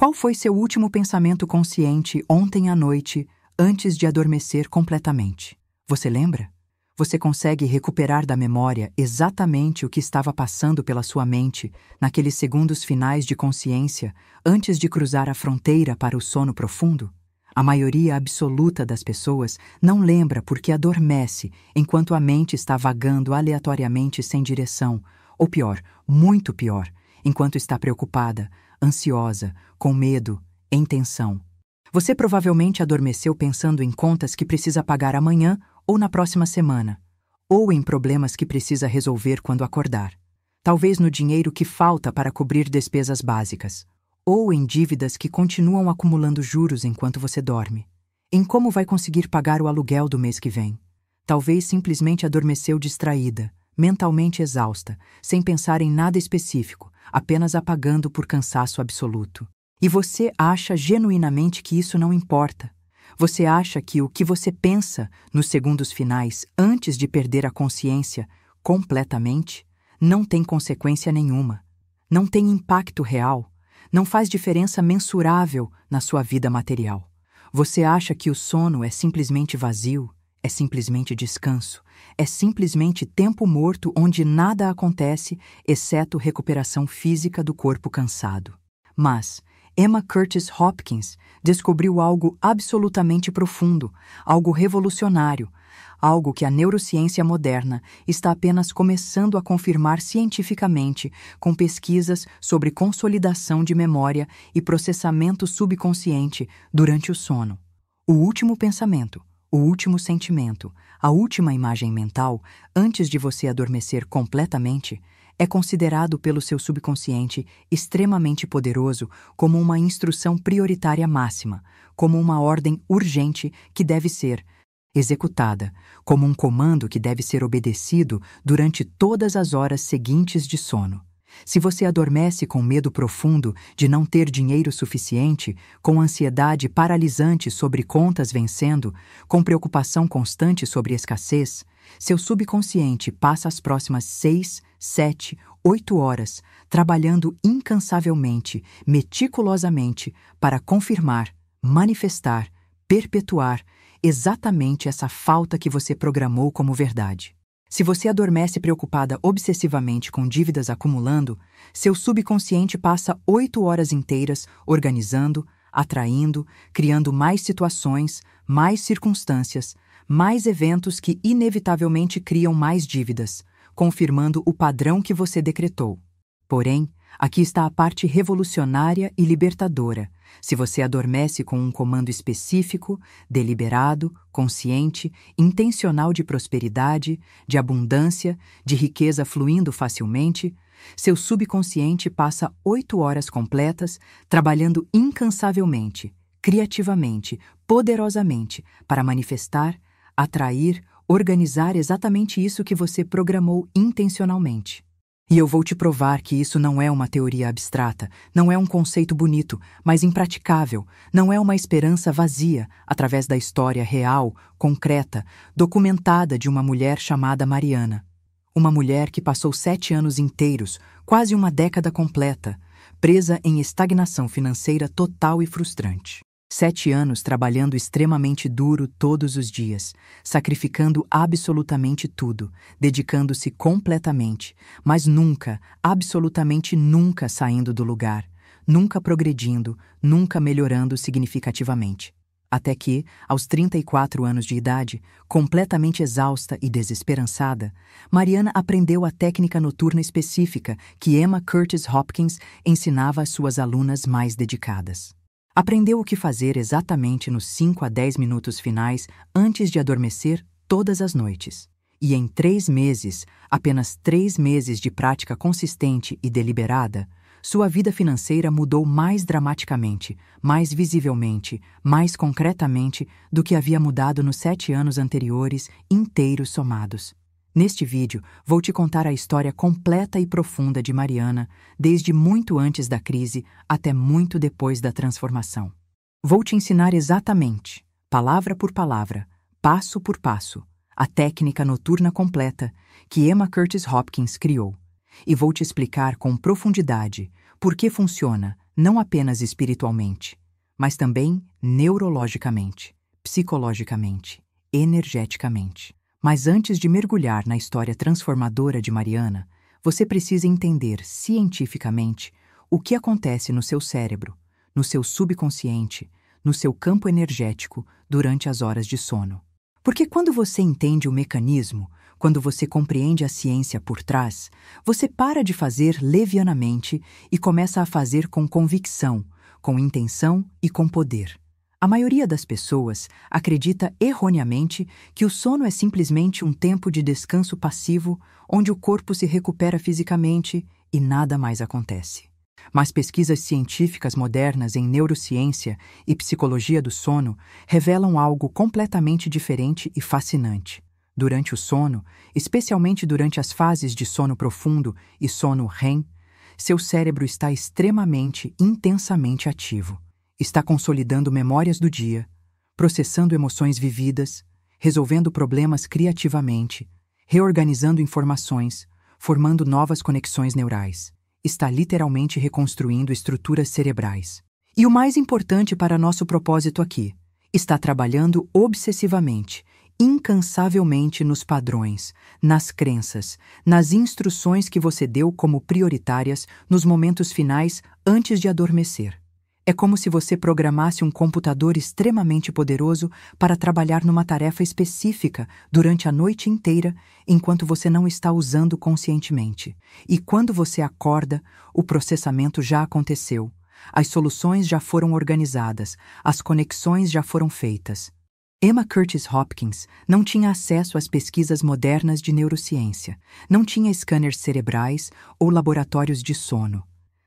Qual foi seu último pensamento consciente ontem à noite, antes de adormecer completamente? Você lembra? Você consegue recuperar da memória exatamente o que estava passando pela sua mente naqueles segundos finais de consciência antes de cruzar a fronteira para o sono profundo? A maioria absoluta das pessoas não lembra porque adormece enquanto a mente está vagando aleatoriamente sem direção, ou pior, muito pior, enquanto está preocupada, ansiosa, com medo, em tensão. Você provavelmente adormeceu pensando em contas que precisa pagar amanhã ou na próxima semana, ou em problemas que precisa resolver quando acordar. Talvez no dinheiro que falta para cobrir despesas básicas, ou em dívidas que continuam acumulando juros enquanto você dorme. Em como vai conseguir pagar o aluguel do mês que vem. Talvez simplesmente adormeceu distraída, mentalmente exausta, sem pensar em nada específico, apenas apagando por cansaço absoluto. E você acha genuinamente que isso não importa. Você acha que o que você pensa nos segundos finais, antes de perder a consciência completamente, não tem consequência nenhuma, não tem impacto real, não faz diferença mensurável na sua vida material. Você acha que o sono é simplesmente vazio, é simplesmente descanso, é simplesmente tempo morto onde nada acontece exceto recuperação física do corpo cansado. Mas Emma Curtis Hopkins descobriu algo absolutamente profundo, algo revolucionário, algo que a neurociência moderna está apenas começando a confirmar cientificamente com pesquisas sobre consolidação de memória e processamento subconsciente durante o sono. O último pensamento, o último sentimento, a última imagem mental, antes de você adormecer completamente, é considerado pelo seu subconsciente extremamente poderoso como uma instrução prioritária máxima, como uma ordem urgente que deve ser executada, como um comando que deve ser obedecido durante todas as horas seguintes de sono. Se você adormece com medo profundo de não ter dinheiro suficiente, com ansiedade paralisante sobre contas vencendo, com preocupação constante sobre escassez, seu subconsciente passa as próximas 6, 7, 8 horas trabalhando incansavelmente, meticulosamente, para confirmar, manifestar, perpetuar exatamente essa falta que você programou como verdade. Se você adormece preocupada obsessivamente com dívidas acumulando, seu subconsciente passa 8 horas inteiras organizando, atraindo, criando mais situações, mais circunstâncias, mais eventos que inevitavelmente criam mais dívidas, confirmando o padrão que você decretou. Porém, aqui está a parte revolucionária e libertadora. Se você adormece com um comando específico, deliberado, consciente, intencional de prosperidade, de abundância, de riqueza fluindo facilmente, seu subconsciente passa 8 horas completas trabalhando incansavelmente, criativamente, poderosamente para manifestar, atrair, organizar exatamente isso que você programou intencionalmente. E eu vou te provar que isso não é uma teoria abstrata, não é um conceito bonito, mas impraticável, não é uma esperança vazia, através da história real, concreta, documentada de uma mulher chamada Mariana. Uma mulher que passou 7 anos inteiros, quase uma década completa, presa em estagnação financeira total e frustrante. 7 anos trabalhando extremamente duro todos os dias, sacrificando absolutamente tudo, dedicando-se completamente, mas nunca, absolutamente nunca saindo do lugar, nunca progredindo, nunca melhorando significativamente. Até que, aos 34 anos de idade, completamente exausta e desesperançada, Mariana aprendeu a técnica noturna específica que Emma Curtis Hopkins ensinava às suas alunas mais dedicadas. Aprendeu o que fazer exatamente nos 5 a 10 minutos finais antes de adormecer todas as noites. E em 3 meses, apenas 3 meses de prática consistente e deliberada, sua vida financeira mudou mais dramaticamente, mais visivelmente, mais concretamente do que havia mudado nos 7 anos anteriores inteiros somados. Neste vídeo, vou te contar a história completa e profunda de Mariana, desde muito antes da crise até muito depois da transformação. Vou te ensinar exatamente, palavra por palavra, passo por passo, a técnica noturna completa que Emma Curtis Hopkins criou. E vou te explicar com profundidade por que funciona não apenas espiritualmente, mas também neurologicamente, psicologicamente, energeticamente. Mas antes de mergulhar na história transformadora de Mariana, você precisa entender cientificamente o que acontece no seu cérebro, no seu subconsciente, no seu campo energético durante as horas de sono. Porque quando você entende o mecanismo, quando você compreende a ciência por trás, você para de fazer levianamente e começa a fazer com convicção, com intenção e com poder. A maioria das pessoas acredita erroneamente que o sono é simplesmente um tempo de descanso passivo onde o corpo se recupera fisicamente e nada mais acontece. Mas pesquisas científicas modernas em neurociência e psicologia do sono revelam algo completamente diferente e fascinante. Durante o sono, especialmente durante as fases de sono profundo e sono REM, seu cérebro está extremamente, intensamente ativo. Está consolidando memórias do dia, processando emoções vividas, resolvendo problemas criativamente, reorganizando informações, formando novas conexões neurais. Está literalmente reconstruindo estruturas cerebrais. E o mais importante para nosso propósito aqui, está trabalhando obsessivamente, incansavelmente nos padrões, nas crenças, nas instruções que você deu como prioritárias nos momentos finais antes de adormecer. É como se você programasse um computador extremamente poderoso para trabalhar numa tarefa específica durante a noite inteira, enquanto você não está usando conscientemente. E quando você acorda, o processamento já aconteceu. As soluções já foram organizadas, as conexões já foram feitas. Emma Curtis Hopkins não tinha acesso às pesquisas modernas de neurociência, não tinha scanners cerebrais ou laboratórios de sono.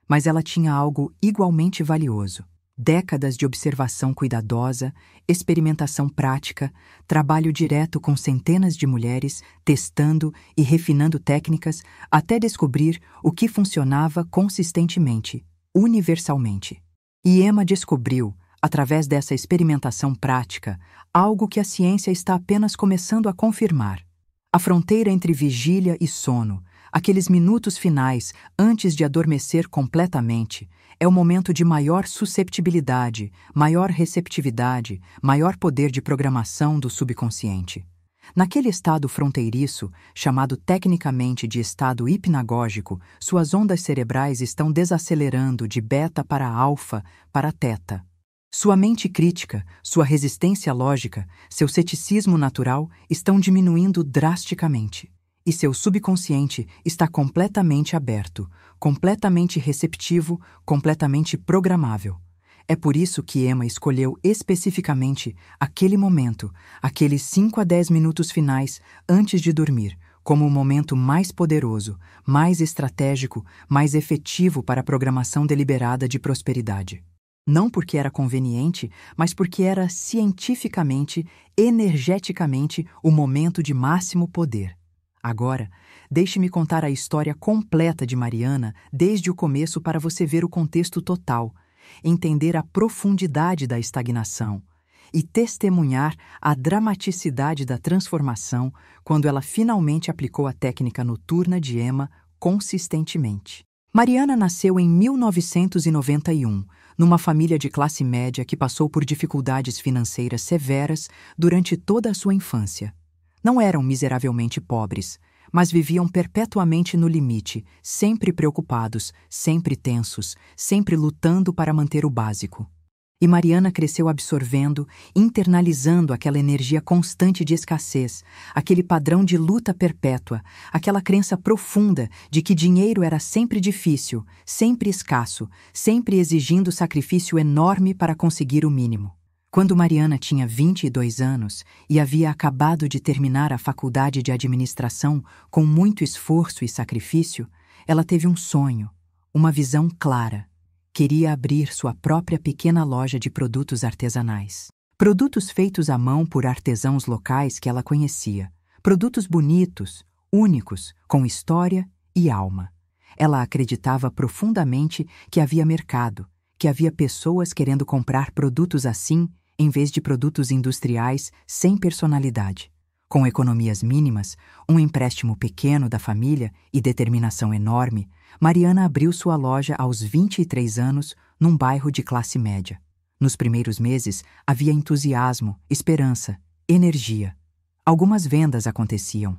Mas ela tinha algo igualmente valioso: décadas de observação cuidadosa, experimentação prática, trabalho direto com centenas de mulheres, testando e refinando técnicas até descobrir o que funcionava consistentemente, universalmente. E Emma descobriu, através dessa experimentação prática, algo que a ciência está apenas começando a confirmar. A fronteira entre vigília e sono, aqueles minutos finais antes de adormecer completamente, é o momento de maior susceptibilidade, maior receptividade, maior poder de programação do subconsciente. Naquele estado fronteiriço, chamado tecnicamente de estado hipnagógico, suas ondas cerebrais estão desacelerando de beta para alfa para teta. Sua mente crítica, sua resistência lógica, seu ceticismo natural estão diminuindo drasticamente. E seu subconsciente está completamente aberto, completamente receptivo, completamente programável. É por isso que Emma escolheu especificamente aquele momento, aqueles 5 a 10 minutos finais antes de dormir, como o momento mais poderoso, mais estratégico, mais efetivo para a programação deliberada de prosperidade. Não porque era conveniente, mas porque era cientificamente, energeticamente, o momento de máximo poder. Agora, deixe-me contar a história completa de Mariana desde o começo para você ver o contexto total, entender a profundidade da estagnação e testemunhar a dramaticidade da transformação quando ela finalmente aplicou a técnica noturna de Emma consistentemente. Mariana nasceu em 1991, numa família de classe média que passou por dificuldades financeiras severas durante toda a sua infância. Não eram miseravelmente pobres, mas viviam perpetuamente no limite, sempre preocupados, sempre tensos, sempre lutando para manter o básico. E Mariana cresceu absorvendo, internalizando aquela energia constante de escassez, aquele padrão de luta perpétua, aquela crença profunda de que dinheiro era sempre difícil, sempre escasso, sempre exigindo sacrifício enorme para conseguir o mínimo. Quando Mariana tinha 22 anos e havia acabado de terminar a faculdade de administração com muito esforço e sacrifício, ela teve um sonho, uma visão clara. Queria abrir sua própria pequena loja de produtos artesanais. Produtos feitos à mão por artesãos locais que ela conhecia. Produtos bonitos, únicos, com história e alma. Ela acreditava profundamente que havia mercado, que havia pessoas querendo comprar produtos assim, em vez de produtos industriais sem personalidade. Com economias mínimas, um empréstimo pequeno da família e determinação enorme, Mariana abriu sua loja aos 23 anos num bairro de classe média. Nos primeiros meses, havia entusiasmo, esperança, energia. Algumas vendas aconteciam.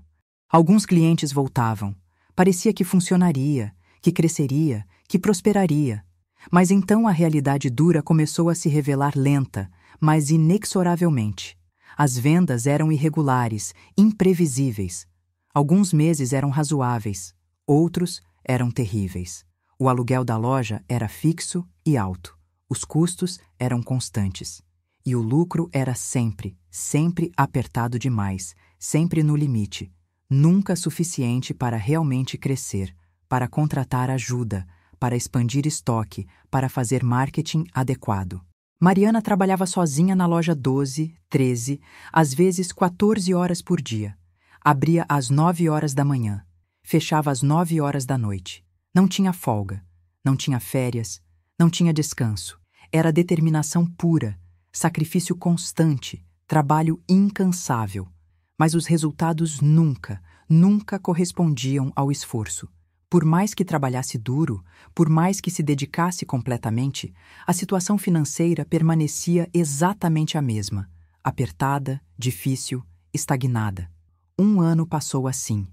Alguns clientes voltavam. Parecia que funcionaria, que cresceria, que prosperaria. Mas então a realidade dura começou a se revelar lenta, mas inexoravelmente. As vendas eram irregulares, imprevisíveis. Alguns meses eram razoáveis, outros eram terríveis. O aluguel da loja era fixo e alto. Os custos eram constantes. E o lucro era sempre, sempre apertado demais, sempre no limite. Nunca suficiente para realmente crescer, para contratar ajuda, para expandir estoque, para fazer marketing adequado. Mariana trabalhava sozinha na loja 12, 13, às vezes 14 horas por dia. Abria às 9 horas da manhã, fechava às 9 horas da noite. Não tinha folga, não tinha férias, não tinha descanso. Era determinação pura, sacrifício constante, trabalho incansável. Mas os resultados nunca correspondiam ao esforço. Por mais que trabalhasse duro, por mais que se dedicasse completamente, a situação financeira permanecia exatamente a mesma, apertada, difícil, estagnada. 1 ano passou assim.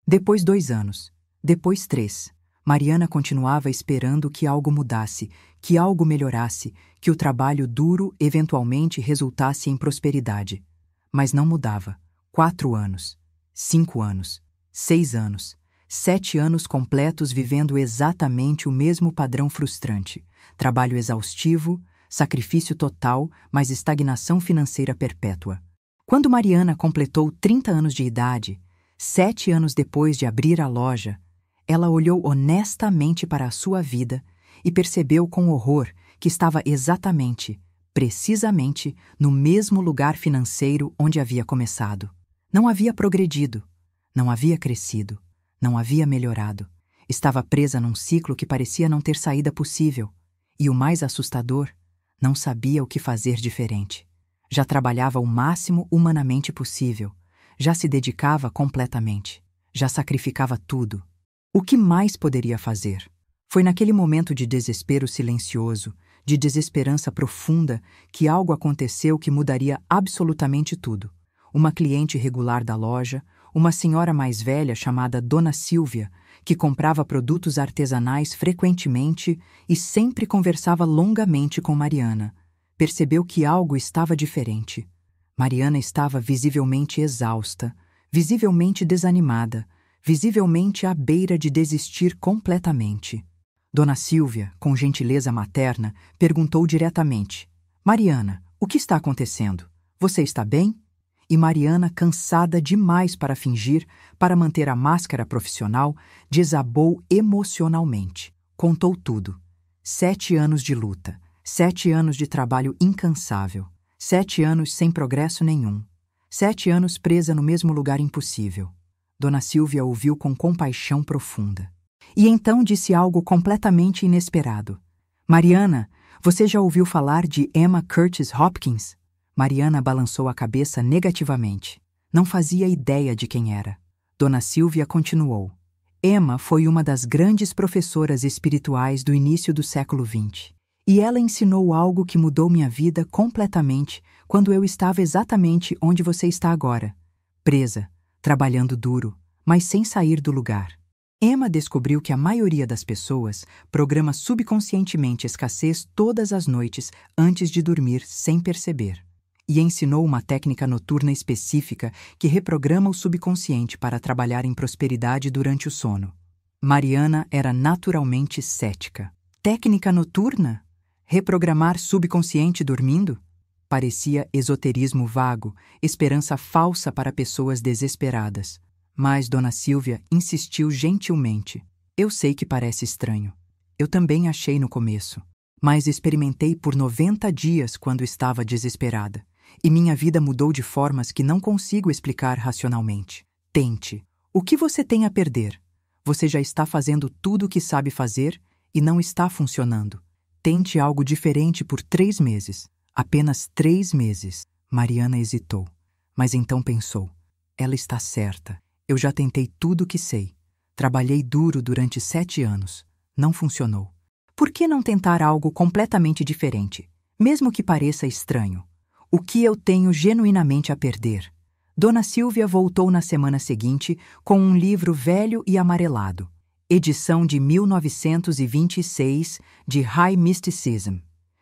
Depois 2 anos. Depois 3. Mariana continuava esperando que algo mudasse, que algo melhorasse, que o trabalho duro eventualmente resultasse em prosperidade. Mas não mudava. 4 anos. 5 anos. 6 anos. 7 anos completos vivendo exatamente o mesmo padrão frustrante. Trabalho exaustivo, sacrifício total, mas estagnação financeira perpétua. Quando Mariana completou 30 anos de idade, 7 anos depois de abrir a loja, ela olhou honestamente para a sua vida e percebeu com horror que estava exatamente, precisamente, no mesmo lugar financeiro onde havia começado. Não havia progredido, não havia crescido, não havia melhorado. Estava presa num ciclo que parecia não ter saída possível. E o mais assustador, não sabia o que fazer diferente. Já trabalhava o máximo humanamente possível. Já se dedicava completamente. Já sacrificava tudo. O que mais poderia fazer? Foi naquele momento de desespero silencioso, de desesperança profunda, que algo aconteceu que mudaria absolutamente tudo. Uma cliente regular da loja, uma senhora mais velha chamada Dona Silvia, que comprava produtos artesanais frequentemente e sempre conversava longamente com Mariana, percebeu que algo estava diferente. Mariana estava visivelmente exausta, visivelmente desanimada, visivelmente à beira de desistir completamente. Dona Silvia, com gentileza materna, perguntou diretamente: Mariana, o que está acontecendo? Você está bem? E Mariana, cansada demais para fingir, para manter a máscara profissional, desabou emocionalmente. Contou tudo. 7 anos de luta, 7 anos de trabalho incansável, 7 anos sem progresso nenhum, 7 anos presa no mesmo lugar impossível. Dona Silvia ouviu com compaixão profunda. E então disse algo completamente inesperado. Mariana, você já ouviu falar de Emma Curtis Hopkins? Mariana balançou a cabeça negativamente. Não fazia ideia de quem era. Dona Silvia continuou. Emma foi uma das grandes professoras espirituais do início do século XX. E ela ensinou algo que mudou minha vida completamente quando eu estava exatamente onde você está agora. Presa, trabalhando duro, mas sem sair do lugar. Emma descobriu que a maioria das pessoas programa subconscientemente escassez todas as noites antes de dormir sem perceber. E ensinou uma técnica noturna específica que reprograma o subconsciente para trabalhar em prosperidade durante o sono. Mariana era naturalmente cética. Técnica noturna? Reprogramar subconsciente dormindo? Parecia esoterismo vago, esperança falsa para pessoas desesperadas. Mas Dona Silvia insistiu gentilmente. Eu sei que parece estranho. Eu também achei no começo. Mas experimentei por 90 dias quando estava desesperada. E minha vida mudou de formas que não consigo explicar racionalmente. Tente. O que você tem a perder? Você já está fazendo tudo o que sabe fazer e não está funcionando. Tente algo diferente por 3 meses. Apenas 3 meses. Mariana hesitou, mas então pensou. Ela está certa. Eu já tentei tudo o que sei. Trabalhei duro durante 7 anos. Não funcionou. Por que não tentar algo completamente diferente, mesmo que pareça estranho? O que eu tenho genuinamente a perder? Dona Silvia voltou na semana seguinte com um livro velho e amarelado, edição de 1926 de High Mysticism,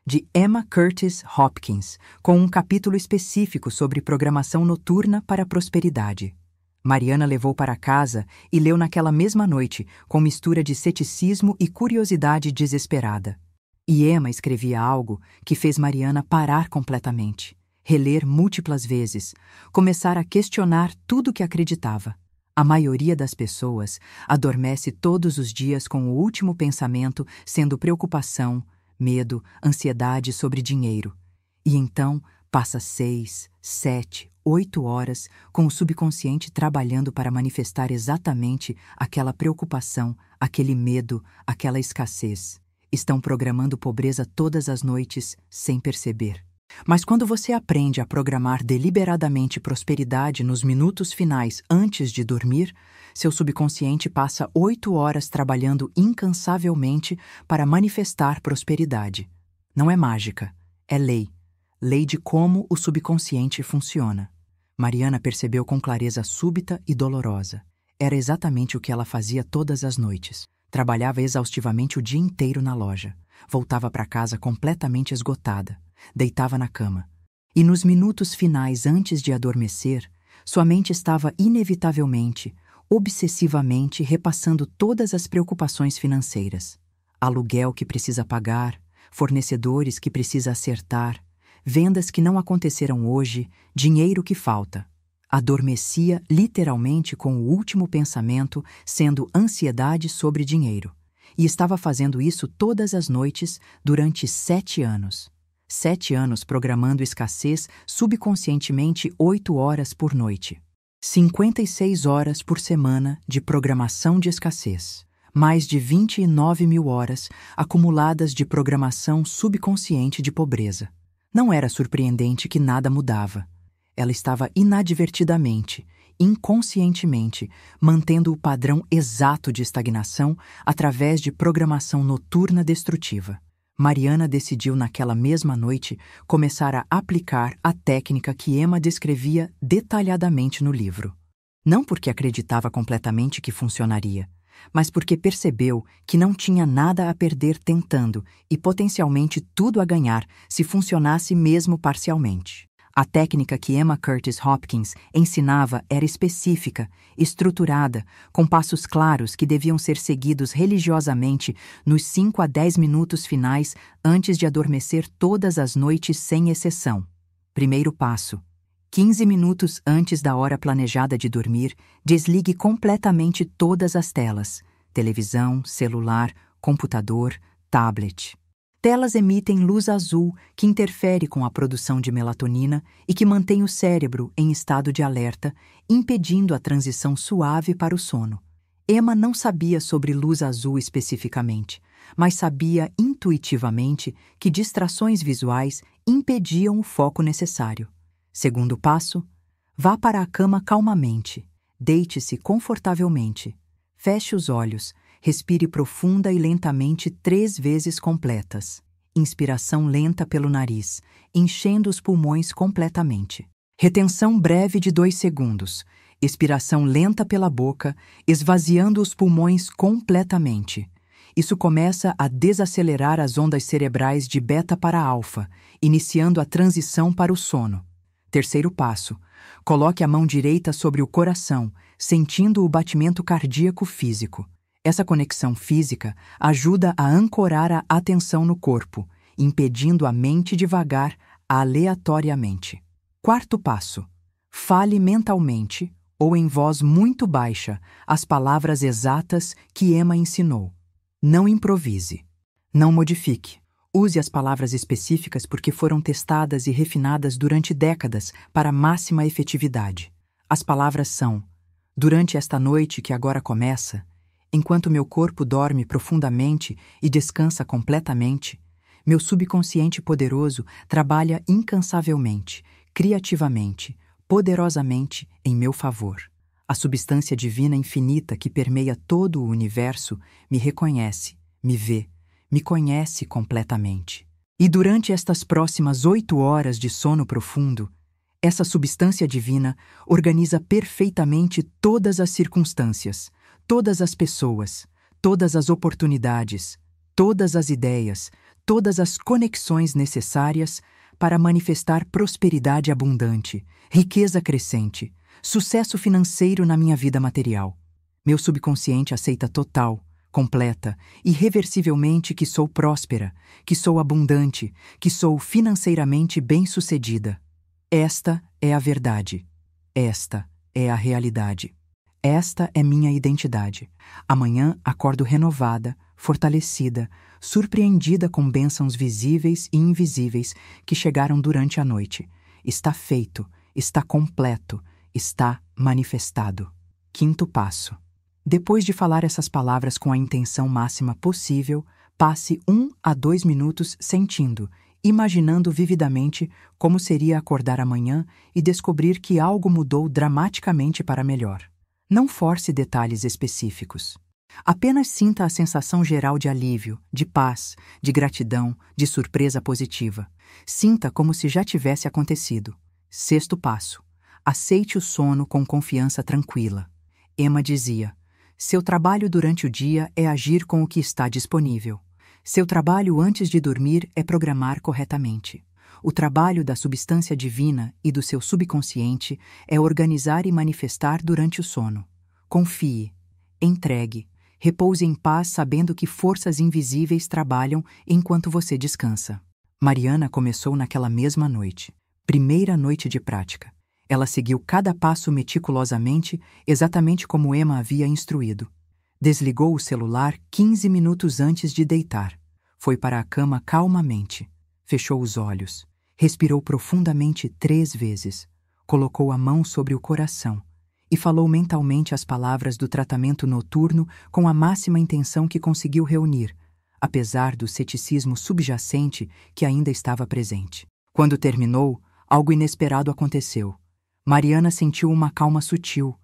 de Emma Curtis Hopkins, com um capítulo específico sobre programação noturna para a prosperidade. Mariana levou para casa e leu naquela mesma noite, com mistura de ceticismo e curiosidade desesperada. E Emma escrevia algo que fez Mariana parar completamente, reler múltiplas vezes, começar a questionar tudo que acreditava. A maioria das pessoas adormece todos os dias com o último pensamento sendo preocupação, medo, ansiedade sobre dinheiro. E então passa 6, 7, 8 horas com o subconsciente trabalhando para manifestar exatamente aquela preocupação, aquele medo, aquela escassez. Estão programando pobreza todas as noites sem perceber. Mas quando você aprende a programar deliberadamente prosperidade nos minutos finais antes de dormir, seu subconsciente passa 8 horas trabalhando incansavelmente para manifestar prosperidade. Não é mágica, é lei. Lei de como o subconsciente funciona. Mariana percebeu com clareza súbita e dolorosa. Era exatamente o que ela fazia todas as noites. Trabalhava exaustivamente o dia inteiro na loja. Voltava para casa completamente esgotada. Deitava na cama. E nos minutos finais antes de adormecer, sua mente estava inevitavelmente, obsessivamente repassando todas as preocupações financeiras. Aluguel que precisa pagar, fornecedores que precisa acertar, vendas que não aconteceram hoje, dinheiro que falta. Adormecia literalmente com o último pensamento sendo ansiedade sobre dinheiro. E estava fazendo isso todas as noites durante 7 anos. 7 anos programando escassez subconscientemente 8 horas por noite. 56 horas por semana de programação de escassez. Mais de 29 mil horas acumuladas de programação subconsciente de pobreza. Não era surpreendente que nada mudava. Ela estava inadvertidamente, inconscientemente, mantendo o padrão exato de estagnação através de programação noturna destrutiva. Mariana decidiu naquela mesma noite começar a aplicar a técnica que Emma descrevia detalhadamente no livro. Não porque acreditava completamente que funcionaria, mas porque percebeu que não tinha nada a perder tentando e potencialmente tudo a ganhar se funcionasse mesmo parcialmente. A técnica que Emma Curtis Hopkins ensinava era específica, estruturada, com passos claros que deviam ser seguidos religiosamente nos 5 a 10 minutos finais antes de adormecer todas as noites sem exceção. Primeiro passo: 15 minutos antes da hora planejada de dormir, desligue completamente todas as telas: televisão, celular, computador, tablet. Telas emitem luz azul que interfere com a produção de melatonina e que mantém o cérebro em estado de alerta, impedindo a transição suave para o sono. Emma não sabia sobre luz azul especificamente, mas sabia intuitivamente que distrações visuais impediam o foco necessário. Segundo passo: vá para a cama calmamente, deite-se confortavelmente, feche os olhos, respire profunda e lentamente 3 vezes completas. Inspiração lenta pelo nariz, enchendo os pulmões completamente. Retenção breve de 2 segundos. Expiração lenta pela boca, esvaziando os pulmões completamente. Isso começa a desacelerar as ondas cerebrais de beta para alfa, iniciando a transição para o sono. Terceiro passo: coloque a mão direita sobre o coração, sentindo o batimento cardíaco físico. Essa conexão física ajuda a ancorar a atenção no corpo, impedindo a mente de vagar aleatoriamente. Quarto passo: fale mentalmente, ou em voz muito baixa, as palavras exatas que Emma ensinou. Não improvise. Não modifique. Use as palavras específicas porque foram testadas e refinadas durante décadas para máxima efetividade. As palavras são: durante esta noite que agora começa, enquanto meu corpo dorme profundamente e descansa completamente, meu subconsciente poderoso trabalha incansavelmente, criativamente, poderosamente em meu favor. A substância divina infinita que permeia todo o universo me reconhece, me vê, me conhece completamente. E durante estas próximas 8 horas de sono profundo, essa substância divina organiza perfeitamente todas as circunstâncias, todas as pessoas, todas as oportunidades, todas as ideias, todas as conexões necessárias para manifestar prosperidade abundante, riqueza crescente, sucesso financeiro na minha vida material. Meu subconsciente aceita total, completa, irreversivelmente que sou próspera, que sou abundante, que sou financeiramente bem-sucedida. Esta é a verdade. Esta é a realidade. Esta é minha identidade. Amanhã acordo renovada, fortalecida, surpreendida com bênçãos visíveis e invisíveis que chegaram durante a noite. Está feito, está completo, está manifestado. 5º passo. Depois de falar essas palavras com a intenção máxima possível, passe 1 a 2 minutos sentindo, imaginando vividamente como seria acordar amanhã e descobrir que algo mudou dramaticamente para melhor. Não force detalhes específicos. Apenas sinta a sensação geral de alívio, de paz, de gratidão, de surpresa positiva. Sinta como se já tivesse acontecido. 6º passo. Aceite o sono com confiança tranquila. Emma dizia: seu trabalho durante o dia é agir com o que está disponível. Seu trabalho antes de dormir é programar corretamente. O trabalho da substância divina e do seu subconsciente é organizar e manifestar durante o sono. Confie, entregue, repouse em paz sabendo que forças invisíveis trabalham enquanto você descansa. Mariana começou naquela mesma noite, primeira noite de prática. Ela seguiu cada passo meticulosamente, exatamente como Emma havia instruído. Desligou o celular 15 minutos antes de deitar. Foi para a cama calmamente. Fechou os olhos. Respirou profundamente 3 vezes. Colocou a mão sobre o coração e falou mentalmente as palavras do tratamento noturno com a máxima intenção que conseguiu reunir, apesar do ceticismo subjacente que ainda estava presente. Quando terminou, algo inesperado aconteceu. Mariana sentiu uma calma sutil,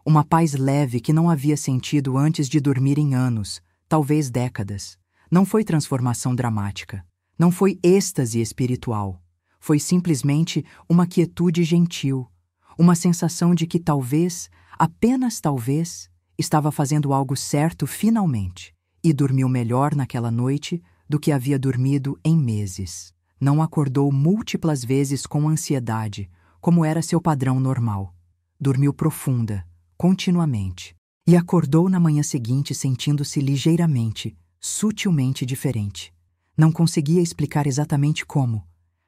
uma paz leve que não havia sentido antes de dormir em anos, talvez décadas. Não foi transformação dramática, não foi êxtase espiritual. Foi simplesmente uma quietude gentil, uma sensação de que talvez, apenas talvez, estava fazendo algo certo finalmente, e dormiu melhor naquela noite do que havia dormido em meses. Não acordou múltiplas vezes com ansiedade, como era seu padrão normal. Dormiu profunda, continuamente, e acordou na manhã seguinte sentindo-se ligeiramente, sutilmente diferente. Não conseguia explicar exatamente como,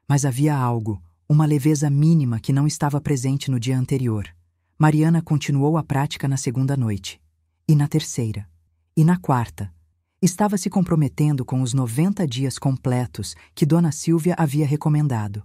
mas havia algo, uma leveza mínima que não estava presente no dia anterior. Mariana continuou a prática na 2ª noite, e na 3ª, e na 4ª. Estava se comprometendo com os 90 dias completos que Dona Silvia havia recomendado.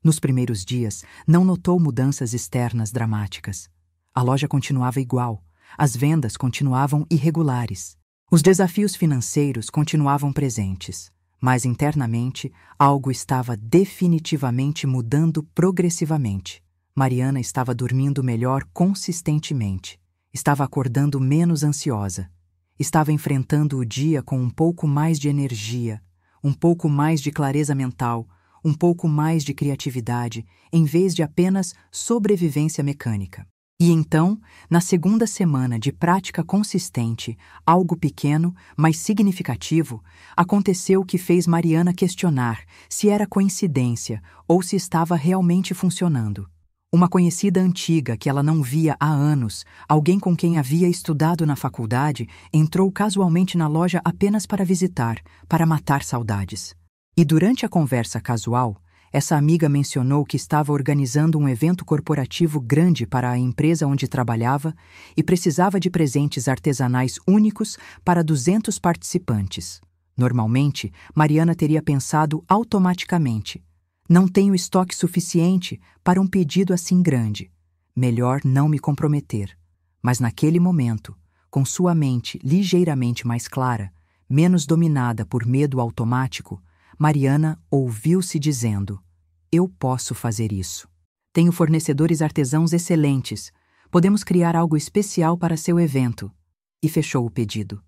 Nos primeiros dias, não notou mudanças externas dramáticas. A loja continuava igual, as vendas continuavam irregulares. Os desafios financeiros continuavam presentes, mas internamente algo estava definitivamente mudando progressivamente. Mariana estava dormindo melhor consistentemente, estava acordando menos ansiosa, estava enfrentando o dia com um pouco mais de energia, um pouco mais de clareza mental, um pouco mais de criatividade, em vez de apenas sobrevivência mecânica. E então, na 2ª semana de prática consistente, algo pequeno, mas significativo, aconteceu que fez Mariana questionar se era coincidência ou se estava realmente funcionando. Uma conhecida antiga que ela não via há anos, alguém com quem havia estudado na faculdade, entrou casualmente na loja apenas para visitar, para matar saudades. E durante a conversa casual, essa amiga mencionou que estava organizando um evento corporativo grande para a empresa onde trabalhava e precisava de presentes artesanais únicos para 200 participantes. Normalmente, Mariana teria pensado automaticamente: não tenho estoque suficiente para um pedido assim grande. Melhor não me comprometer. Mas naquele momento, com sua mente ligeiramente mais clara, menos dominada por medo automático, Mariana ouviu-se dizendo: eu posso fazer isso. Tenho fornecedores artesãos excelentes. Podemos criar algo especial para seu evento. E fechou o pedido.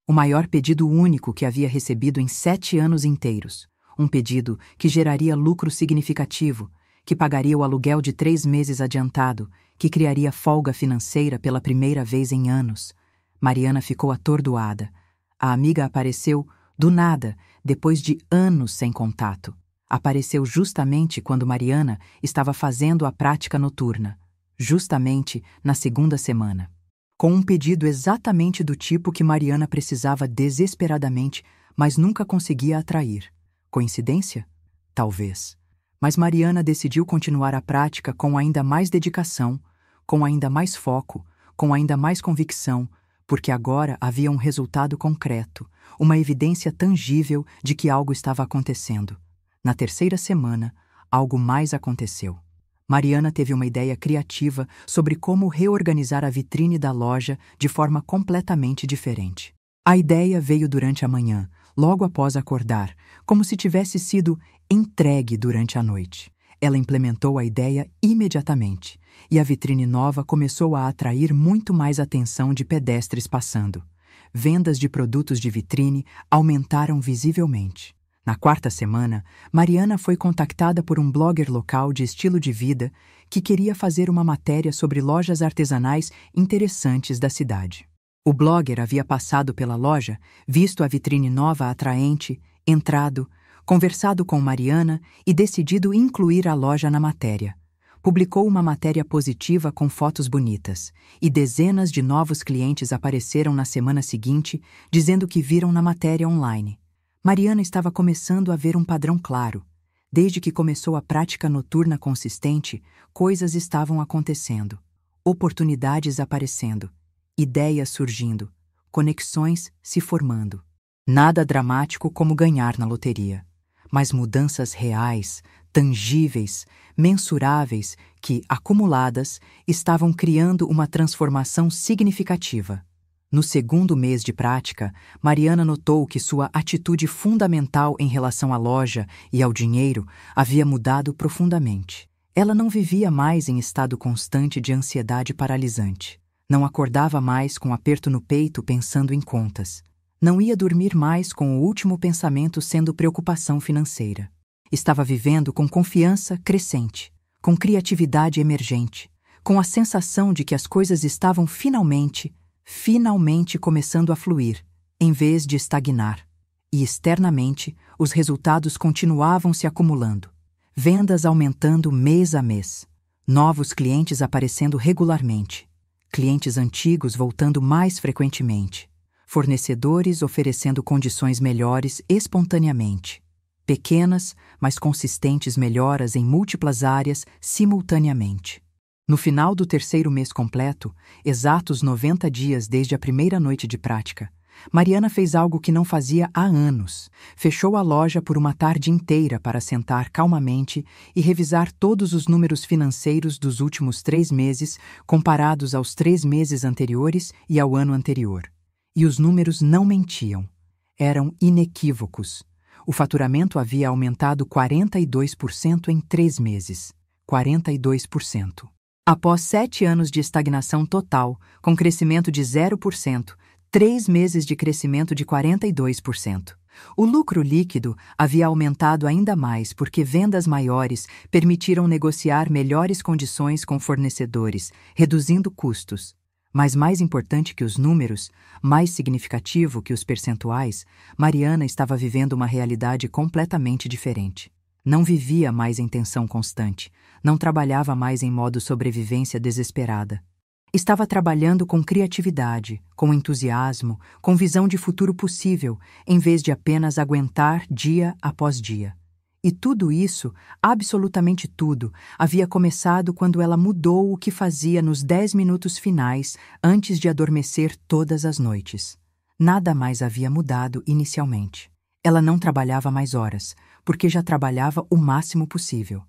O maior pedido único que havia recebido em 7 anos inteiros. Um pedido que geraria lucro significativo, que pagaria o aluguel de 3 meses adiantado, que criaria folga financeira pela primeira vez em anos. Mariana ficou atordoada. A amiga apareceu, do nada, depois de anos sem contato. Apareceu justamente quando Mariana estava fazendo a prática noturna, justamente na segunda semana, com um pedido exatamente do tipo que Mariana precisava desesperadamente, mas nunca conseguia atrair. Coincidência? Talvez. Mas Mariana decidiu continuar a prática com ainda mais dedicação, com ainda mais foco, com ainda mais convicção, porque agora havia um resultado concreto, uma evidência tangível de que algo estava acontecendo. Na terceira semana, algo mais aconteceu. Mariana teve uma ideia criativa sobre como reorganizar a vitrine da loja de forma completamente diferente. A ideia veio durante a manhã, logo após acordar, como se tivesse sido entregue durante a noite. Ela implementou a ideia imediatamente, e a vitrine nova começou a atrair muito mais atenção de pedestres passando. Vendas de produtos de vitrine aumentaram visivelmente. Na quarta semana, Mariana foi contactada por um blogger local de estilo de vida que queria fazer uma matéria sobre lojas artesanais interessantes da cidade. O blogger havia passado pela loja, visto a vitrine nova atraente, entrado, conversado com Mariana e decidido incluir a loja na matéria. Publicou uma matéria positiva com fotos bonitas, e dezenas de novos clientes apareceram na semana seguinte, dizendo que viram na matéria online. Mariana estava começando a ver um padrão claro. Desde que começou a prática noturna consistente, coisas estavam acontecendo, oportunidades aparecendo, ideias surgindo, conexões se formando. Nada dramático como ganhar na loteria, mas mudanças reais, tangíveis, mensuráveis que, acumuladas, estavam criando uma transformação significativa. No segundo mês de prática, Mariana notou que sua atitude fundamental em relação à loja e ao dinheiro havia mudado profundamente. Ela não vivia mais em estado constante de ansiedade paralisante. Não acordava mais com aperto no peito pensando em contas. Não ia dormir mais com o último pensamento sendo preocupação financeira. Estava vivendo com confiança crescente, com criatividade emergente, com a sensação de que as coisas estavam finalmente começando a fluir, em vez de estagnar. E externamente, os resultados continuavam se acumulando. Vendas aumentando mês a mês. Novos clientes aparecendo regularmente. Clientes antigos voltando mais frequentemente. Fornecedores oferecendo condições melhores espontaneamente. Pequenas, mas consistentes melhoras em múltiplas áreas simultaneamente. No final do terceiro mês completo, exatos 90 dias desde a primeira noite de prática, Mariana fez algo que não fazia há anos. Fechou a loja por uma tarde inteira para sentar calmamente e revisar todos os números financeiros dos últimos 3 meses comparados aos 3 meses anteriores e ao ano anterior. E os números não mentiam. Eram inequívocos. O faturamento havia aumentado 42% em 3 meses. 42%. Após 7 anos de estagnação total, com crescimento de 0%, 3 meses de crescimento de 42%. O lucro líquido havia aumentado ainda mais porque vendas maiores permitiram negociar melhores condições com fornecedores, reduzindo custos. Mas mais importante que os números, mais significativo que os percentuais, Mariana estava vivendo uma realidade completamente diferente. Não vivia mais em tensão constante, não trabalhava mais em modo sobrevivência desesperada. Estava trabalhando com criatividade, com entusiasmo, com visão de futuro possível, em vez de apenas aguentar dia após dia. E tudo isso, absolutamente tudo, havia começado quando ela mudou o que fazia nos 10 minutos finais antes de adormecer todas as noites. Nada mais havia mudado inicialmente. Ela não trabalhava mais horas, porque já trabalhava o máximo possível.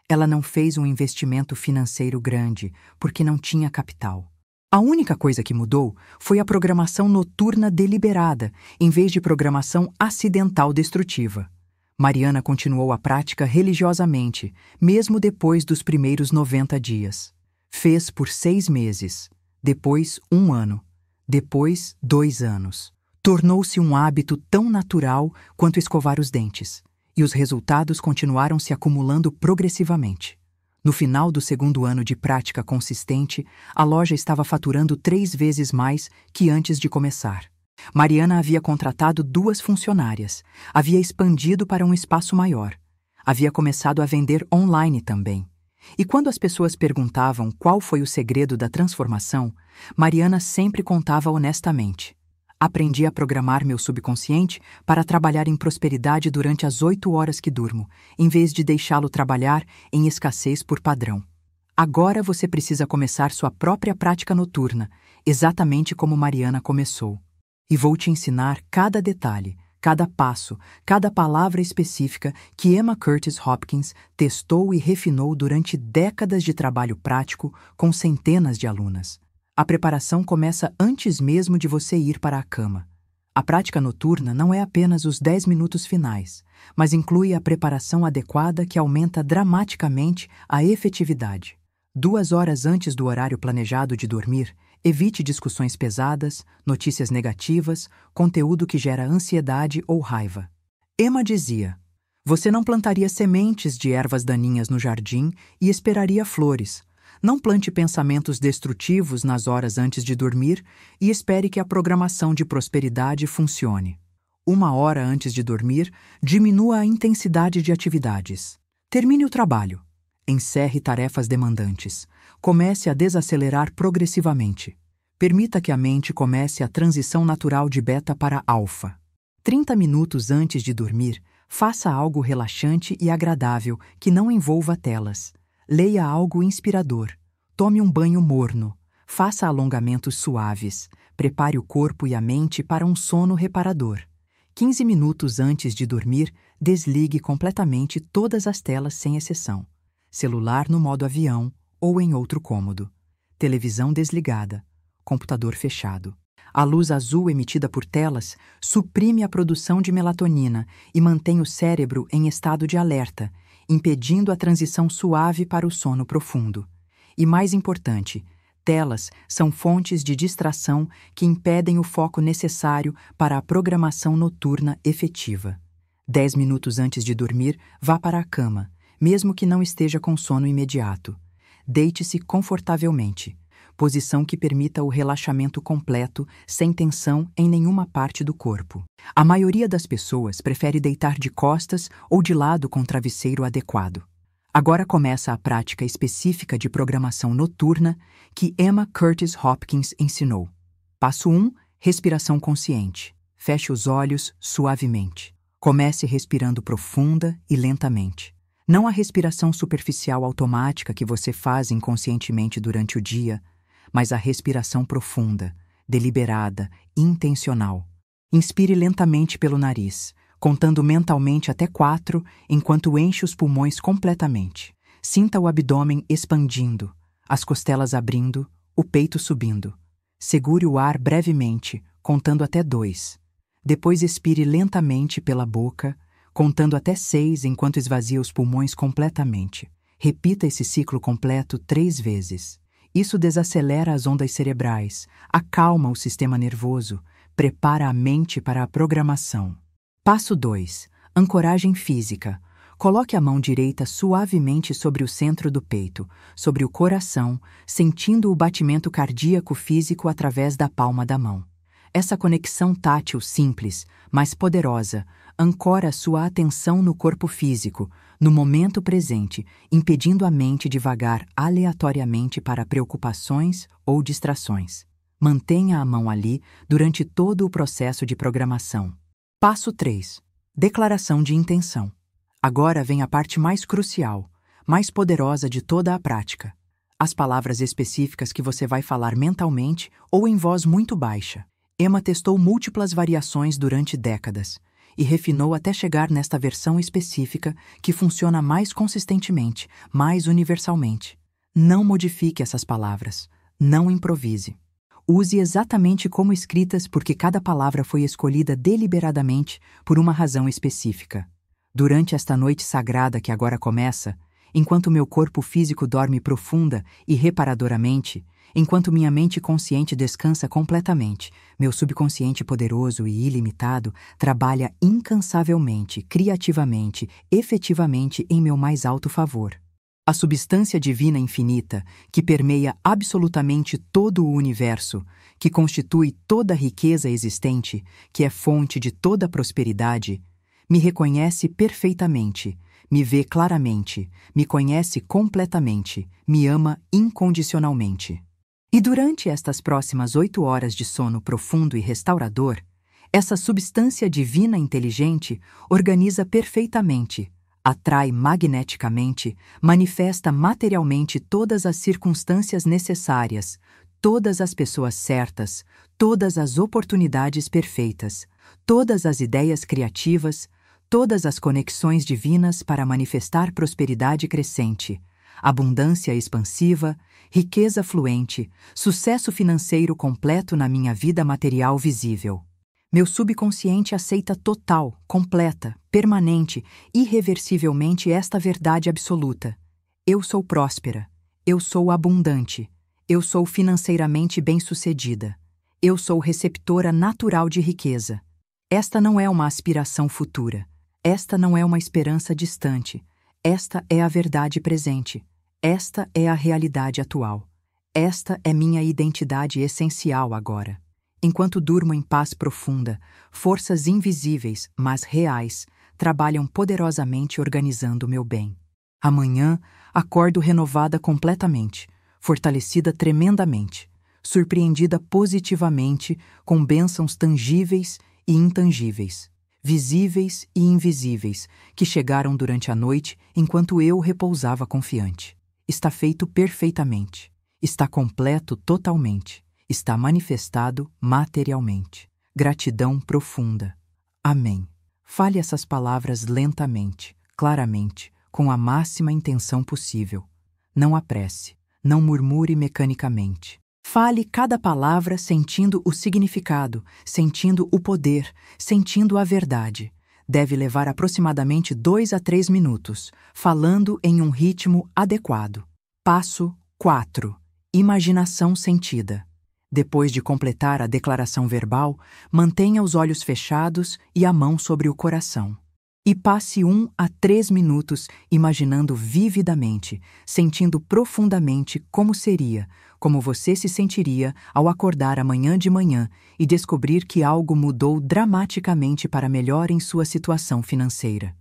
Ela não fez um investimento financeiro grande, porque não tinha capital. A única coisa que mudou foi a programação noturna deliberada, em vez de programação acidental destrutiva. Mariana continuou a prática religiosamente, mesmo depois dos primeiros 90 dias. Fez por 6 meses, depois 1 ano, depois 2 anos. Tornou-se um hábito tão natural quanto escovar os dentes, e os resultados continuaram se acumulando progressivamente. No final do segundo ano de prática consistente, a loja estava faturando 3 vezes mais que antes de começar. Mariana havia contratado 2 funcionárias, havia expandido para um espaço maior, havia começado a vender online também. E quando as pessoas perguntavam qual foi o segredo da transformação, Mariana sempre contava honestamente. Aprendi a programar meu subconsciente para trabalhar em prosperidade durante as 8 horas que durmo, em vez de deixá-lo trabalhar em escassez por padrão. Agora você precisa começar sua própria prática noturna, exatamente como Mariana começou. E vou te ensinar cada detalhe, cada passo, cada palavra específica que Emma Curtis Hopkins testou e refinou durante décadas de trabalho prático com centenas de alunas. A preparação começa antes mesmo de você ir para a cama. A prática noturna não é apenas os 10 minutos finais, mas inclui a preparação adequada que aumenta dramaticamente a efetividade. 2 horas antes do horário planejado de dormir, evite discussões pesadas, notícias negativas, conteúdo que gera ansiedade ou raiva. Emma dizia: você não plantaria sementes de ervas daninhas no jardim e esperaria flores. Não plante pensamentos destrutivos nas horas antes de dormir e espere que a programação de prosperidade funcione. 1 hora antes de dormir, diminua a intensidade de atividades. Termine o trabalho. Encerre tarefas demandantes. Comece a desacelerar progressivamente. Permita que a mente comece a transição natural de beta para alfa. 30 minutos antes de dormir, faça algo relaxante e agradável que não envolva telas. Leia algo inspirador. Tome um banho morno. Faça alongamentos suaves. Prepare o corpo e a mente para um sono reparador. 15 minutos antes de dormir, desligue completamente todas as telas sem exceção. Celular no modo avião ou em outro cômodo. Televisão desligada. Computador fechado. A luz azul emitida por telas suprime a produção de melatonina e mantém o cérebro em estado de alerta, impedindo a transição suave para o sono profundo. E mais importante, telas são fontes de distração que impedem o foco necessário para a programação noturna efetiva. 10 minutos antes de dormir, vá para a cama, mesmo que não esteja com sono imediato. Deite-se confortavelmente, posição que permita o relaxamento completo, sem tensão em nenhuma parte do corpo. A maioria das pessoas prefere deitar de costas ou de lado com travesseiro adequado. Agora começa a prática específica de programação noturna que Emma Curtis Hopkins ensinou. Passo 1. Respiração consciente. Feche os olhos suavemente. Comece respirando profunda e lentamente. Não a respiração superficial automática que você faz inconscientemente durante o dia, mas a respiração profunda, deliberada, intencional. Inspire lentamente pelo nariz, contando mentalmente até 4, enquanto enche os pulmões completamente. Sinta o abdômen expandindo, as costelas abrindo, o peito subindo. Segure o ar brevemente, contando até 2. Depois expire lentamente pela boca, contando até 6 enquanto esvazia os pulmões completamente. Repita esse ciclo completo 3 vezes. Isso desacelera as ondas cerebrais, acalma o sistema nervoso, prepara a mente para a programação. Passo 2. Ancoragem física. Coloque a mão direita suavemente sobre o centro do peito, sobre o coração, sentindo o batimento cardíaco físico através da palma da mão. Essa conexão tátil simples, mas poderosa, ancora sua atenção no corpo físico, no momento presente, impedindo a mente de vagar aleatoriamente para preocupações ou distrações. Mantenha a mão ali durante todo o processo de programação. Passo 3. Declaração de intenção. Agora vem a parte mais crucial, mais poderosa de toda a prática. As palavras específicas que você vai falar mentalmente ou em voz muito baixa. Emma testou múltiplas variações durante décadas e refinou até chegar nesta versão específica que funciona mais consistentemente, mais universalmente. Não modifique essas palavras. Não improvise. Use exatamente como escritas porque cada palavra foi escolhida deliberadamente por uma razão específica. Durante esta noite sagrada que agora começa, enquanto meu corpo físico dorme profunda e reparadoramente, enquanto minha mente consciente descansa completamente, meu subconsciente poderoso e ilimitado trabalha incansavelmente, criativamente, efetivamente em meu mais alto favor. A substância divina infinita, que permeia absolutamente todo o universo, que constitui toda a riqueza existente, que é fonte de toda a prosperidade, me reconhece perfeitamente, me vê claramente, me conhece completamente, me ama incondicionalmente. E durante estas próximas 8 horas de sono profundo e restaurador, essa substância divina inteligente organiza perfeitamente, atrai magneticamente, manifesta materialmente todas as circunstâncias necessárias, todas as pessoas certas, todas as oportunidades perfeitas, todas as ideias criativas, todas as conexões divinas para manifestar prosperidade crescente, abundância expansiva, riqueza fluente, sucesso financeiro completo na minha vida material visível. Meu subconsciente aceita total, completa, permanente, irreversivelmente esta verdade absoluta. Eu sou próspera. Eu sou abundante. Eu sou financeiramente bem-sucedida. Eu sou receptora natural de riqueza. Esta não é uma aspiração futura. Esta não é uma esperança distante. Esta é a verdade presente. Esta é a realidade atual. Esta é minha identidade essencial agora. Enquanto durmo em paz profunda, forças invisíveis, mas reais, trabalham poderosamente organizando o meu bem. Amanhã, acordo renovada completamente, fortalecida tremendamente, surpreendida positivamente com bênçãos tangíveis e intangíveis, visíveis e invisíveis, que chegaram durante a noite enquanto eu repousava confiante. Está feito perfeitamente. Está completo totalmente. Está manifestado materialmente. Gratidão profunda. Amém. Fale essas palavras lentamente, claramente, com a máxima intenção possível. Não apresse. Não murmure mecanicamente. Fale cada palavra sentindo o significado, sentindo o poder, sentindo a verdade. Deve levar aproximadamente 2 a 3 minutos, falando em um ritmo adequado. Passo 4. Imaginação sentida. Depois de completar a declaração verbal, mantenha os olhos fechados e a mão sobre o coração. E passe 1 a 3 minutos imaginando vividamente, sentindo profundamente como seria, como você se sentiria ao acordar amanhã de manhã e descobrir que algo mudou dramaticamente para melhor em sua situação financeira.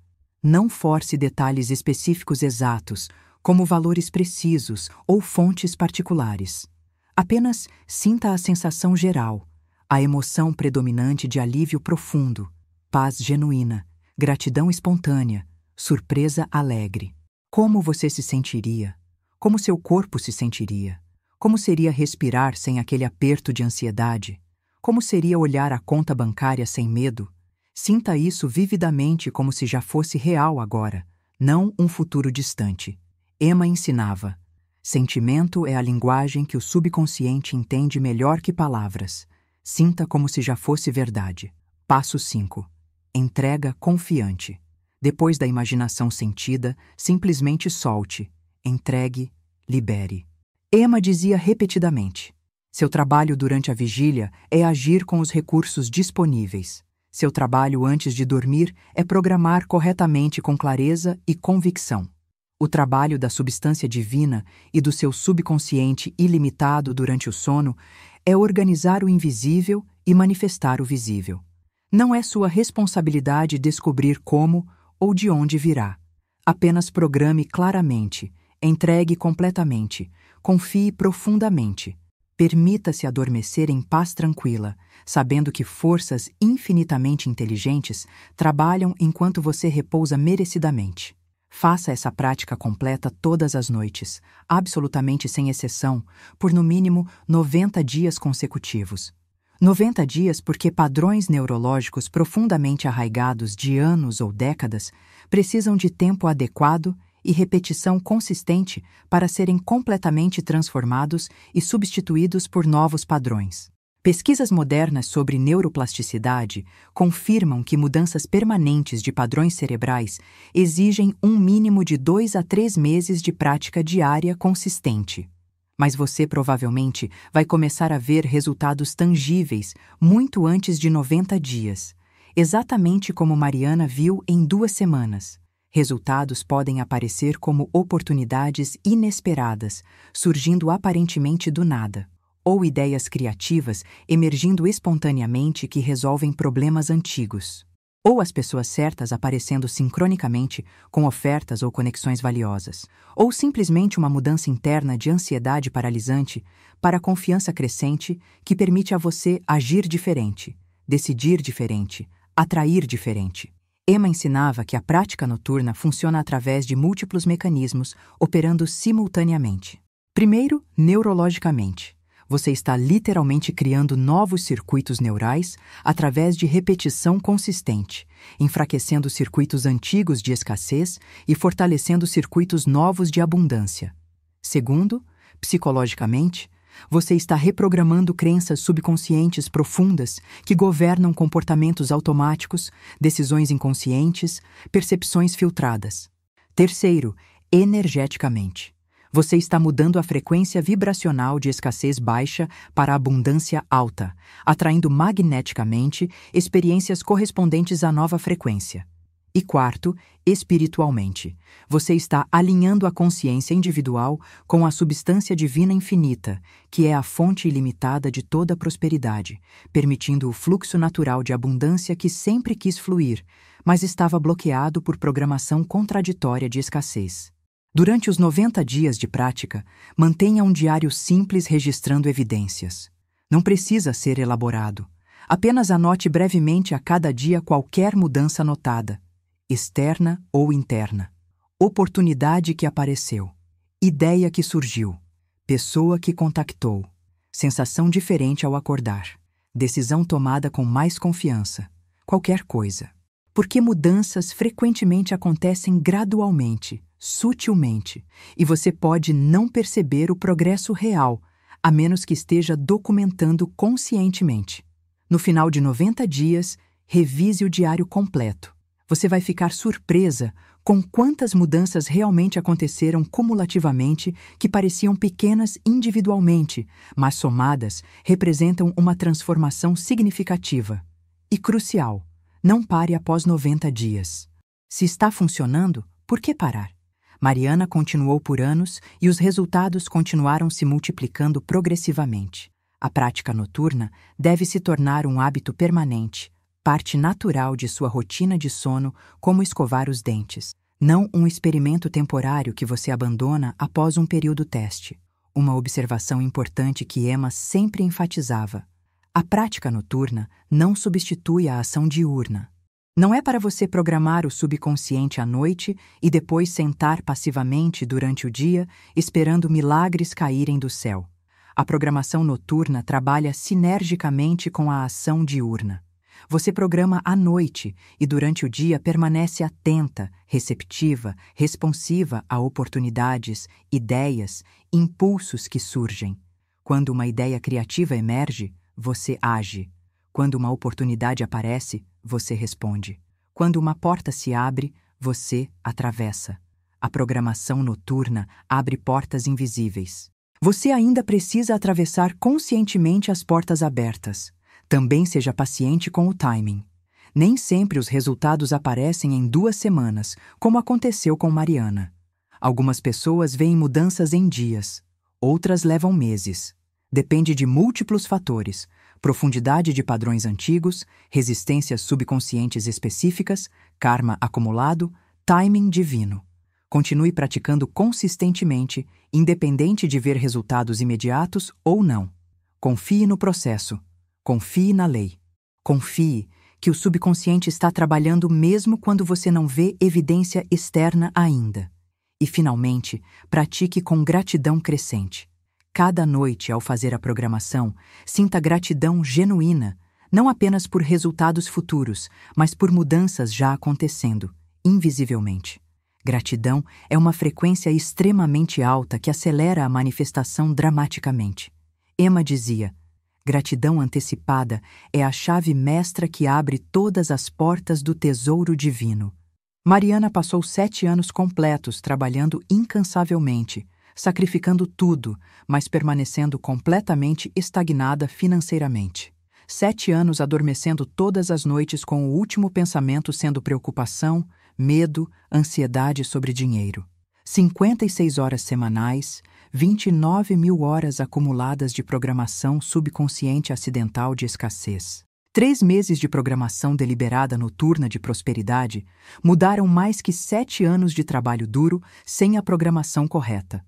Não force detalhes específicos exatos, como valores precisos ou fontes particulares. Apenas sinta a sensação geral, a emoção predominante de alívio profundo, paz genuína, gratidão espontânea, surpresa alegre. Como você se sentiria? Como seu corpo se sentiria? Como seria respirar sem aquele aperto de ansiedade? Como seria olhar a conta bancária sem medo? Sinta isso vividamente como se já fosse real agora, não um futuro distante. Emma ensinava: sentimento é a linguagem que o subconsciente entende melhor que palavras. Sinta como se já fosse verdade. Passo 5. Entrega confiante. Depois da imaginação sentida, simplesmente solte. Entregue, libere. Emma dizia repetidamente: seu trabalho durante a vigília é agir com os recursos disponíveis. Seu trabalho antes de dormir é programar corretamente com clareza e convicção. O trabalho da substância divina e do seu subconsciente ilimitado durante o sono é organizar o invisível e manifestar o visível. Não é sua responsabilidade descobrir como ou de onde virá. Apenas programe claramente, entregue completamente, confie profundamente. Permita-se adormecer em paz tranquila, sabendo que forças infinitamente inteligentes trabalham enquanto você repousa merecidamente. Faça essa prática completa todas as noites, absolutamente sem exceção, por no mínimo 90 dias consecutivos. 90 dias porque padrões neurológicos profundamente arraigados de anos ou décadas precisam de tempo adequado e repetição consistente para serem completamente transformados e substituídos por novos padrões. Pesquisas modernas sobre neuroplasticidade confirmam que mudanças permanentes de padrões cerebrais exigem um mínimo de 2 a 3 meses de prática diária consistente. Mas você provavelmente vai começar a ver resultados tangíveis muito antes de 90 dias, exatamente como Mariana viu em 2 semanas. Resultados podem aparecer como oportunidades inesperadas, surgindo aparentemente do nada, ou ideias criativas emergindo espontaneamente que resolvem problemas antigos, ou as pessoas certas aparecendo sincronicamente com ofertas ou conexões valiosas, ou simplesmente uma mudança interna de ansiedade paralisante para a confiança crescente que permite a você agir diferente, decidir diferente, atrair diferente. Emma ensinava que a prática noturna funciona através de múltiplos mecanismos operando simultaneamente. Primeiro, neurologicamente. Você está literalmente criando novos circuitos neurais através de repetição consistente, enfraquecendo circuitos antigos de escassez e fortalecendo circuitos novos de abundância. Segundo, psicologicamente, você está reprogramando crenças subconscientes profundas que governam comportamentos automáticos, decisões inconscientes, percepções filtradas. Terceiro, energeticamente. Você está mudando a frequência vibracional de escassez baixa para abundância alta, atraindo magneticamente experiências correspondentes à nova frequência. E quarto, espiritualmente. Você está alinhando a consciência individual com a substância divina infinita, que é a fonte ilimitada de toda a prosperidade, permitindo o fluxo natural de abundância que sempre quis fluir, mas estava bloqueado por programação contraditória de escassez. Durante os 90 dias de prática, mantenha um diário simples registrando evidências. Não precisa ser elaborado. Apenas anote brevemente a cada dia qualquer mudança notada, externa ou interna. Oportunidade que apareceu. Ideia que surgiu. Pessoa que contactou. Sensação diferente ao acordar. Decisão tomada com mais confiança. Qualquer coisa. Porque mudanças frequentemente acontecem gradualmente, sutilmente, e você pode não perceber o progresso real, a menos que esteja documentando conscientemente. No final de 90 dias, revise o diário completo. Você vai ficar surpresa com quantas mudanças realmente aconteceram cumulativamente que pareciam pequenas individualmente, mas somadas representam uma transformação significativa. E crucial, não pare após 90 dias. Se está funcionando, por que parar? Mariana continuou por anos e os resultados continuaram se multiplicando progressivamente. A prática noturna deve se tornar um hábito permanente, parte natural de sua rotina de sono, como escovar os dentes. Não um experimento temporário que você abandona após um período teste. Uma observação importante que Emma sempre enfatizava. A prática noturna não substitui a ação diurna. Não é para você programar o subconsciente à noite e depois sentar passivamente durante o dia, esperando milagres caírem do céu. A programação noturna trabalha sinergicamente com a ação diurna. Você programa à noite e durante o dia permanece atenta, receptiva, responsiva a oportunidades, ideias, impulsos que surgem. Quando uma ideia criativa emerge, você age. Quando uma oportunidade aparece, você responde. Quando uma porta se abre, você atravessa. A programação noturna abre portas invisíveis. Você ainda precisa atravessar conscientemente as portas abertas. Também seja paciente com o timing. Nem sempre os resultados aparecem em 2 semanas, como aconteceu com Mariana. Algumas pessoas veem mudanças em dias, outras levam meses. Depende de múltiplos fatores: profundidade de padrões antigos, resistências subconscientes específicas, karma acumulado, timing divino. Continue praticando consistentemente, independente de ver resultados imediatos ou não. Confie no processo. Confie na lei. Confie que o subconsciente está trabalhando mesmo quando você não vê evidência externa ainda. E, finalmente, pratique com gratidão crescente. Cada noite, ao fazer a programação, sinta gratidão genuína, não apenas por resultados futuros, mas por mudanças já acontecendo, invisivelmente. Gratidão é uma frequência extremamente alta que acelera a manifestação dramaticamente. Emma dizia: Gratidão antecipada é a chave mestra que abre todas as portas do tesouro divino. Mariana passou 7 anos completos trabalhando incansavelmente, sacrificando tudo, mas permanecendo completamente estagnada financeiramente. 7 anos adormecendo todas as noites com o último pensamento sendo preocupação, medo, ansiedade sobre dinheiro. 56 horas semanais, 29 mil horas acumuladas de programação subconsciente acidental de escassez. 3 meses de programação deliberada noturna de prosperidade mudaram mais que 7 anos de trabalho duro sem a programação correta.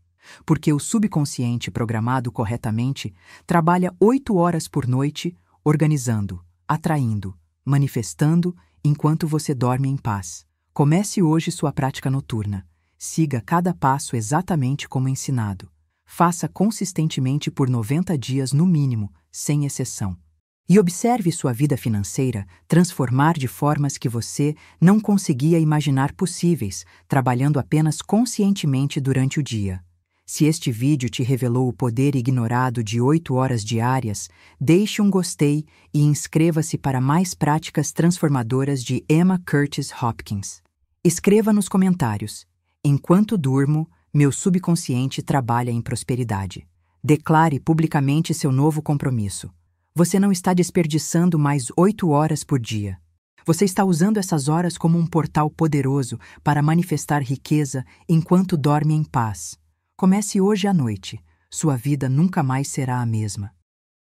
Porque o subconsciente programado corretamente trabalha 8 horas por noite, organizando, atraindo, manifestando enquanto você dorme em paz. Comece hoje sua prática noturna. Siga cada passo exatamente como ensinado. Faça consistentemente por 90 dias no mínimo, sem exceção. E observe sua vida financeira transformar de formas que você não conseguia imaginar possíveis, trabalhando apenas conscientemente durante o dia. Se este vídeo te revelou o poder ignorado de 8 horas diárias, deixe um gostei e inscreva-se para mais práticas transformadoras de Emma Curtis Hopkins. Escreva nos comentários: enquanto durmo, meu subconsciente trabalha em prosperidade. Declare publicamente seu novo compromisso. Você não está desperdiçando mais 8 horas por dia. Você está usando essas horas como um portal poderoso para manifestar riqueza enquanto dorme em paz. Comece hoje à noite. Sua vida nunca mais será a mesma.